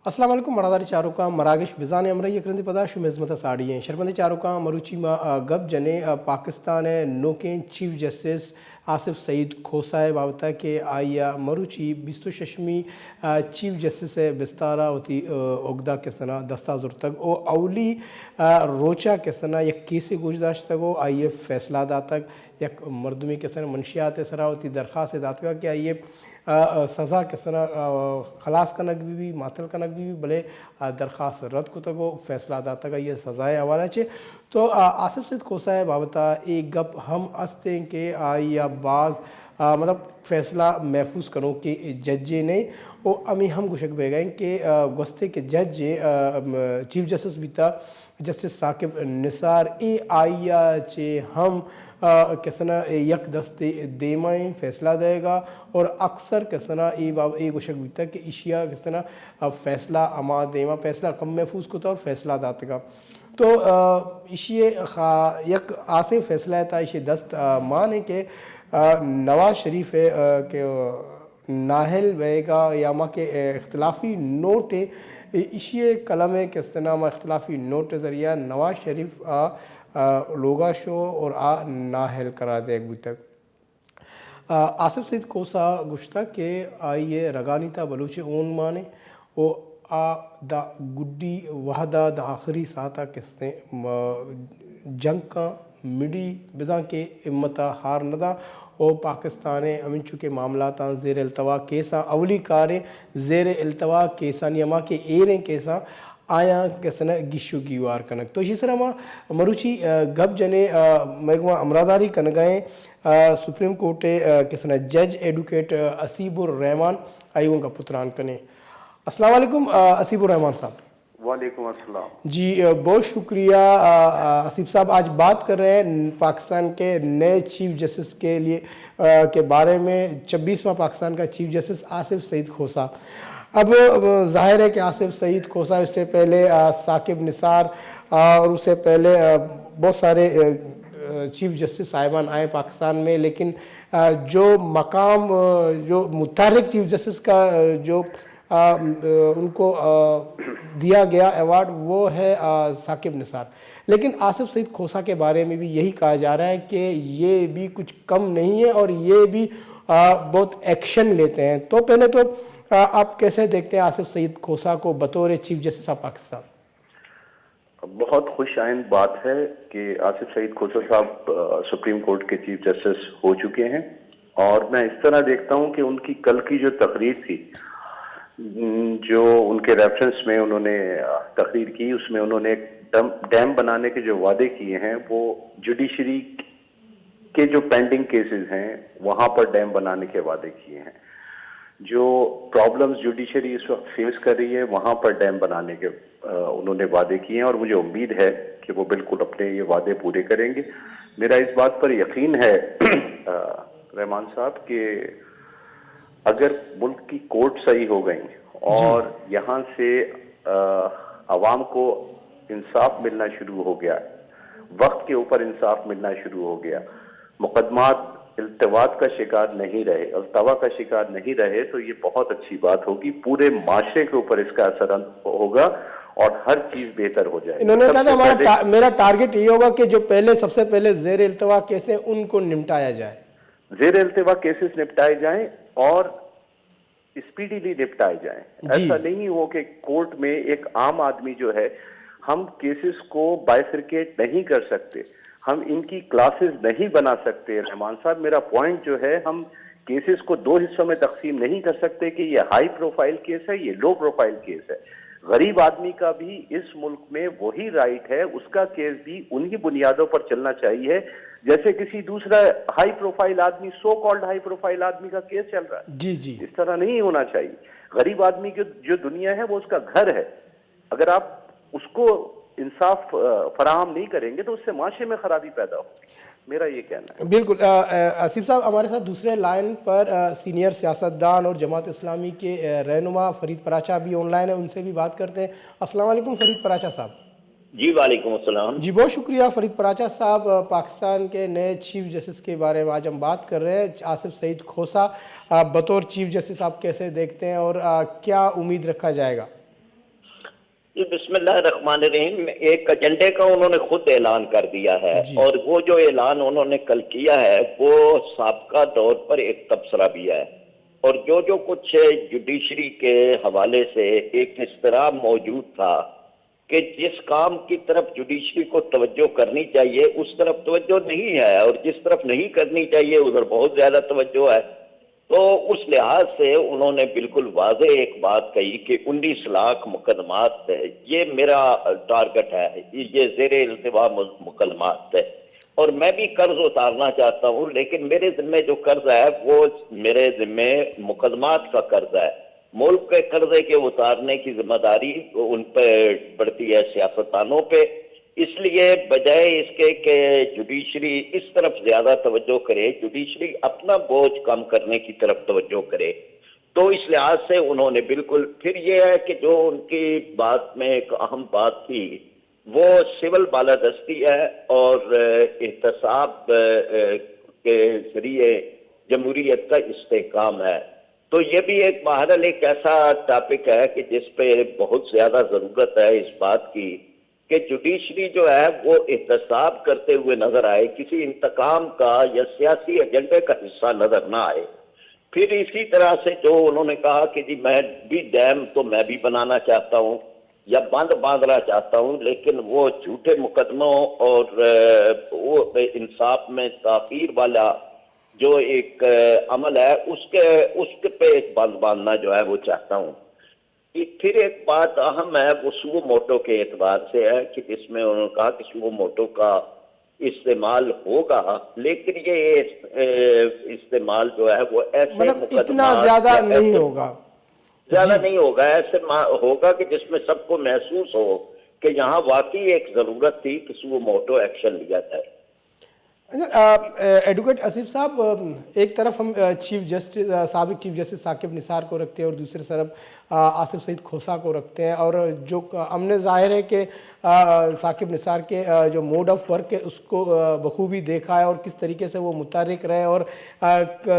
अस्सलाम वालेकुम मरादारी चारुका मरागश विजान अमरई करंदी पदाश मेज़मत साड़ियाँ शर्मंदी चारुका मरुची मा गब जने पाकिस्तान नोकें चीफ जस्टिस आसिफ सईद खोसाए बाबता के आया मरुची 26वीं चीफ जस्टिस बिस्तारा होती उगदा के सना दस्ताजुर तक ओ अवली रोचा के सना एक केसे गुजदाश्त तक आइए फैसला दा तक एक मरदमी के सना मनशियात सरा होती दरख्वास्त दात का कि आइए सज़ा के सना खलास कनक भी मातल कनक भी भले दरख्वास्त रद्द को तको फैसला दाता का ये सज़ाए हवाला चे तो आसिफ सईद खोसाए बाबता एक गप हम अस्ते के या बाज मतलब फैसला महफूज करो कि जजे नहीं वो अमी हम गुशक बेगें कि गुस्ते के जज चीफ जस्टिस बीता जस्टिस साकिब निसार ए आइया चे हम कसना यक दस्ते देमाएँ फैसला देगा और अक्सर कसना ए गुशक बीता कि इशिया कसना फैसला अमा देमा फैसला कम महफूज को और फैसला दातगा तो इशिए यक आसे फैसला था इशे दस्त मान है कि नवाज शरीफ है कि नाहल वेगा या मा के इख्तलाफी नोट इशिए कलम है कि इस्तेनामा इख्तलाफी नोट ज़रिया नवाज शरीफ लोगा शो और नाहल करा दे अभी तक आसिफ सईद खोसा गुश्ता के आइए रगानीता बलूच ओन माने वो दा गुड्डी वहदा दा आखिरी साता किस्ते जंग का मिडी बिदा के इम्मता हार नदा और पाकिस्तान अमिन चुके मामला ज़ेर अल्तवा केसा अवली कारें ज़ेर अल्तवा केसा नियमा के एरें केसा आया कैसना गिशु गिवार कनक तो इसी तरह मरुची गब जने मैगमा अमरादारी कन गए सुप्रीम कोर्ट कैसना जज एडवोकेट असीबुर रहमान आई उनका पुत्रान कने अस्सलाम वालेकुम असीबुर रहमान साहब। वालेकुम अस्सलाम जी बहुत शुक्रिया असीब साहब। आज बात कर रहे हैं पाकिस्तान के नए चीफ जस्टिस के लिए के बारे में 26वां पाकिस्तान का चीफ जस्टिस आसिफ सईद खोसा। अब जाहिर है कि आसिफ सईद खोसा इससे पहले साकिब निसार और उससे पहले बहुत सारे चीफ जस्टिस साहिबान आए पाकिस्तान में, लेकिन जो मकाम जो मुतहर्रिक चीफ जस्टिस का जो उनको दिया गया अवार्ड वो है साकिब निसार। लेकिन आसिफ सईद खोसा के बारे में भी यही कहा जा रहा है कि ये भी कुछ कम नहीं है और ये भी बहुत एक्शन लेते हैं। तो पहले तो आप कैसे देखते हैं आसिफ सईद खोसा को बतौर चीफ जस्टिस ऑफ पाकिस्तान? बहुत खुश आइंद बात है कि आसिफ सईद खोसा साहब सुप्रीम कोर्ट के चीफ जस्टिस हो चुके हैं और मैं इस तरह देखता हूं कि उनकी कल की जो तकरीर थी, जो उनके रेफरेंस में उन्होंने तकरीर की, उसमें उन्होंने डैम बनाने के जो वादे किए हैं वो जुडिशरी के जो पेंडिंग केसेस हैं वहां पर डैम बनाने के वादे किए हैं। जो प्रॉब्लम्स जुडिशरी इस वक्त फेस कर रही है वहां पर डैम बनाने के उन्होंने वादे किए हैं और मुझे उम्मीद है कि वो बिल्कुल अपने ये वादे पूरे करेंगे। मेरा इस बात पर यकीन है रहमान साहब कि अगर मुल्क की कोर्ट सही हो गई और यहाँ से आवाम को इंसाफ मिलना शुरू हो गया, वक्त के ऊपर इंसाफ मिलना शुरू हो गया, मुकदमात इल्तवात का शिकार नहीं रहे, अल्तवा का शिकार नहीं रहे, तो ये बहुत अच्छी बात होगी। पूरे माशरे के ऊपर इसका असर होगा और हर चीज बेहतर हो जाएगी। इन्होंने कहा था मेरा टारगेट ये होगा कि जो पहले सबसे पहले ज़ेर इल्तवा केस है उनको निपटाया जाए, ज़ेर इल्तवा केसेस निपटाए जाएं और स्पीडीली निपटाए जाएं। ऐसा नहीं हो कि कोर्ट में एक आम आदमी जो है, हम केसेस को बाइफरकेट नहीं कर सकते, हम इनकी क्लासेस नहीं बना सकते। रहमान साहब मेरा पॉइंट जो है, हम केसेस को दो हिस्सों में तकसीम नहीं कर सकते कि ये हाई प्रोफाइल केस है, ये लो प्रोफाइल केस है। गरीब आदमी का भी इस मुल्क में वही राइट है, उसका केस भी उन्हीं बुनियादों पर चलना चाहिए जैसे किसी दूसरा हाई प्रोफाइल आदमी, सो कॉल्ड हाई प्रोफाइल आदमी का केस चल रहा है। जी जी, इस तरह नहीं होना चाहिए। गरीब आदमी की जो दुनिया है वो उसका घर है, अगर आप उसको इंसाफ फराहम नहीं करेंगे तो उससे माशरे में खराबी पैदा होगी, मेरा ये कहना है। बिल्कुल। आसिफ साहब हमारे साथ दूसरे लाइन पर सीनियर सियासतदान और जमात इस्लामी के रहनुमा फरीद पराचा भी ऑनलाइन है, उनसे भी बात करते हैं। अस्सलाम वालेकुम फरीद पराचा साहब। जी वालेकुम अस्सलाम। जी बहुत शुक्रिया फरीद पराचा साहब। पाकिस्तान के नए चीफ जस्टिस के बारे में आज हम बात कर रहे हैं, आसिफ सईद खोसा बतौर चीफ जस्टिस आप कैसे देखते हैं और क्या उम्मीद रखा जाएगा? بسم اللہ الرحمن الرحیم، ایک ایجنڈے کا انہوں نے خود اعلان کر دیا ہے، اور وہ جو اعلان انہوں نے کل کیا ہے وہ سابقہ دور پر ایک تبصرہ بھی ہے، اور جو کچھ جوڈیشری کے حوالے سے ایک اضطراب موجود تھا کہ جس کام کی طرف جوڈیشری کو توجہ کرنی چاہیے اس طرف توجہ نہیں ہے، اور جس طرف نہیں کرنی چاہیے ادھر بہت زیادہ توجہ ہے، تو اس لحاظ سے انہوں نے بالکل واضح ایک بات کہی کہ 19 لاکھ مقدمات ہے، یہ میرا ٹارگٹ ہے، یہ زیر التوا مقدمات ہے، اور میں بھی قرض اتارنا چاہتا ہوں، لیکن میرے ذمہ جو قرض ہے وہ میرے ذمہ مقدمات کا قرض ہے۔ ملک کے قرضے کے اتارنے کی ذمہ داری ان پہ پڑتی ہے سیاستدانوں پہ، اس لیے بجائے اس کے کہ جوڈیشری اس طرف زیادہ توجہ کرے، جوڈیشری اپنا بوجھ کم کرنے کی طرف توجہ کرے، تو اس لحاظ سے انہوں نے بالکل پھر یہ ہے کہ جو ان کی بات میں ایک اہم بات تھی وہ سول بالادستی ہے اور احتساب کے ذریعے جمہوریت کا استحکام ہے۔ تو یہ بھی ایک بہرحال ایک ایسا ٹاپک ہے کہ جس پہ بہت زیادہ ضرورت ہے اس بات کی کہ جوڈیشری جو ہے وہ احتساب کرتے ہوئے نظر آئے، کسی انتقام کا یا سیاسی ایجنڈے کا حصہ نظر نہ آئے۔ پھر اسی طرح سے جو انہوں نے کہا کہ جی میں بھی ڈیم تو میں بھی بنانا چاہتا ہوں یا باندھنا چاہتا ہوں، لیکن وہ جھوٹے مقدموں اور وہ انصاف میں تاخیر والا جو ایک عمل ہے اس کے پہ ایک باندھنا جو ہے وہ چاہتا ہوں۔ پھر ایک بات اہم ہے وہ سو موٹو کے اعتبار سے ہے کہ جس میں انہوں نے کہا کہ سو موٹو کا استعمال ہوگا، لیکن یہ استعمال جو ہے وہ ایسے مطلب اتنا مقدمات زیادہ نہیں ہوگا، زیادہ نہیں ہوگا، ایسے ہوگا کہ جس میں سب کو محسوس ہو کہ یہاں واقعی ایک ضرورت تھی کہ سو موٹو ایکشن لیا جائے۔ ایڈوکیٹ آصف صاحب، ایک طرف ہم سابق چیف جسٹس ثاقب نثار کو رکھتے ہیں اور دوسری طرف آصف سعید کھوسہ کو رکھتے ہیں، اور جو ہم نے ظاہر ہے کہ ثاقب نثار کے جو موڈ آف ورک ہے اس کو بخوبی دیکھا ہے اور کس طریقے سے وہ متحرک رہے، اور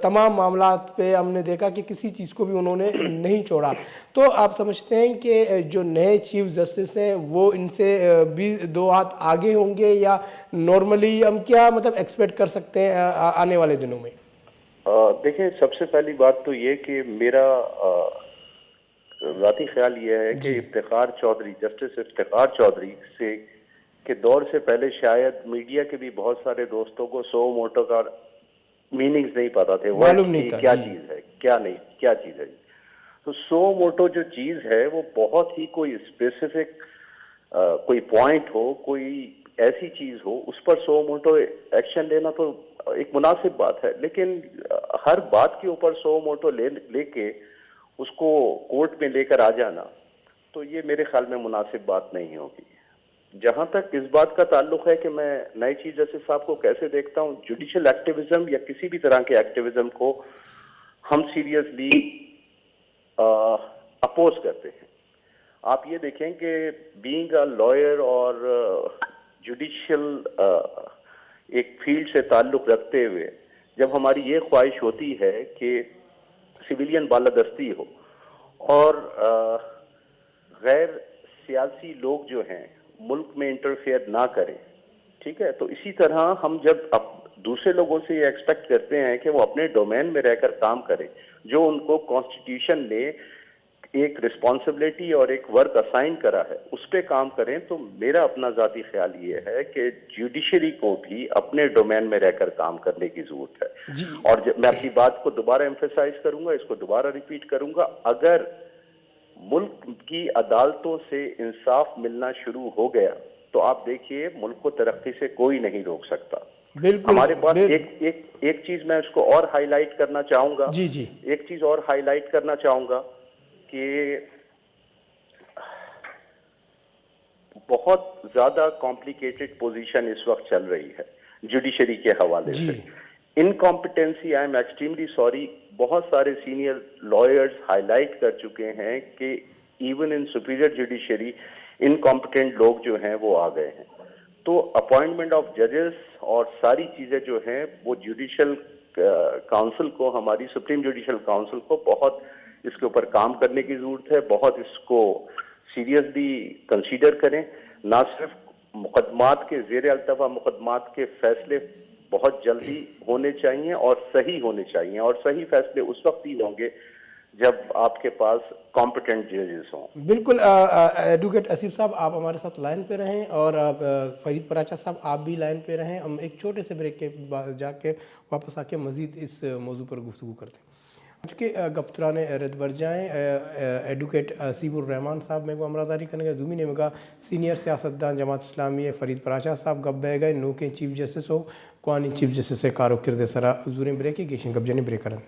تمام معاملات پہ ہم نے دیکھا کہ کسی چیز کو بھی انہوں نے نہیں چھوڑا۔ تو آپ سمجھتے ہیں کہ جو نئے چیف جسٹس ہیں وہ ان سے بھی دو ہاتھ آگے ہوں گے، یا نارملی ہم کیا مطلب ایکسپیکٹ کر سکتے ہیں آنے والے دنوں میں؟ دیکھیں، سب سے پہلی بات تو یہ کہ میرا ذاتی خیال یہ ہے کہ جسٹس افتخار چودھری سے کے دور سے پہلے شاید میڈیا کے بھی بہت سارے دوستوں کو سو موٹو کا میننگز نہیں پتا تھے، معلوم نہیں تھا کیا چیز ہے کیا چیز ہے۔ تو سو موٹو جو چیز ہے وہ بہت ہی کوئی اسپیسیفک کوئی پوائنٹ ہو، کوئی ایسی چیز ہو، اس پر سو موٹو ایکشن لینا تو ایک مناسب بات ہے، لیکن ہر بات کے اوپر سو موٹو لے کے اس کو کورٹ میں لے کر آ جانا تو یہ میرے خیال میں مناسب بات نہیں ہوگی۔ جہاں تک اس بات کا تعلق ہے کہ میں نئے چیف جسٹس صاحب کو کیسے دیکھتا ہوں، جوڈیشل ایکٹیویزم یا کسی بھی طرح کے ایکٹیویزم کو ہم سیریسلی اپوز کرتے ہیں۔ آپ یہ دیکھیں کہ بینگ اے لائر اور جوڈیشل ایک فیلڈ سے تعلق رکھتے ہوئے جب ہماری یہ خواہش ہوتی ہے کہ سویلین بالادستی ہو اور غیر سیاسی لوگ جو ہیں ملک میں انٹرفیئر نہ کریں، ٹھیک ہے، تو اسی طرح ہم جب دوسرے لوگوں سے یہ ایکسپیکٹ کرتے ہیں کہ وہ اپنے ڈومین میں رہ کر کام کریں، جو ان کو کانسٹیٹیوشن نے ایک رسپانسبلٹی اور ایک ورک اسائن کرا ہے، اس پہ کام کریں، تو میرا اپنا ذاتی خیال یہ ہے کہ جوڈیشری کو بھی اپنے ڈومین میں رہ کر کام کرنے کی ضرورت ہے۔ اور میں اپنی بات کو دوبارہ ایمفیسائز کروں گا، اس کو دوبارہ ریپیٹ کروں گا، اگر ملک کی عدالتوں سے انصاف ملنا شروع ہو گیا تو آپ دیکھیے ملک کو ترقی سے کوئی نہیں روک سکتا۔ ہمارے پاس ایک چیز میں اس کو اور ہائی لائٹ کرنا چاہوں گا، ایک چیز اور ہائی لائٹ کرنا چاہوں گا کہ بہت زیادہ کمپلیکیٹڈ پوزیشن اس وقت چل رہی ہے جوڈیشری کے حوالے سے۔ انکمپیٹنسی، آئی ایم ایکسٹریملی سوری، بہت سارے سینئر لائرز ہائی لائٹ کر چکے ہیں کہ even in superior judiciary incompetent لوگ جو ہیں وہ آ گئے ہیں۔ تو اپوائنٹمنٹ آف ججز اور ساری چیزیں جو ہیں وہ جوڈیشل کاؤنسل کو، ہماری سپریم جوڈیشل کاؤنسل کو بہت اس کے اوپر کام کرنے کی ضرورت ہے، بہت اس کو सीरियसली कंसीडर करें। ना सिर्फ मुकदमात के ज़ेर अल्तवा मुकदमात के फैसले बहुत जल्दी होने चाहिए और सही होने चाहिए, और सही फैसले उस वक्त ही होंगे जब आपके पास कॉम्पिटेंट जजेस हों। बिल्कुल एडवोकेट असीफ साहब, आप हमारे साथ लाइन पे रहें, और फरीद पराचा साहब आप भी लाइन पे रहें। हम एक छोटे से ब्रेक के बाद जाके वापस आके मज़ीद इस मौजू पर गुफ्तगू करते हैं। आज के गप्तरान रद बर जाएँ एडवोकेट असीबुर रहमान साहब में अमरादारी करने दूमी ने मगा सीनियर सियासतदान जमात इस्लामी फरीद पराचा साहब गप बह गए नो के चीफ जस्टिस हो कवानी चीफ जस्टिस कारो किरदे सरा ज़ूरें ब्रेक की गेशन गप जने ब्रेक करन।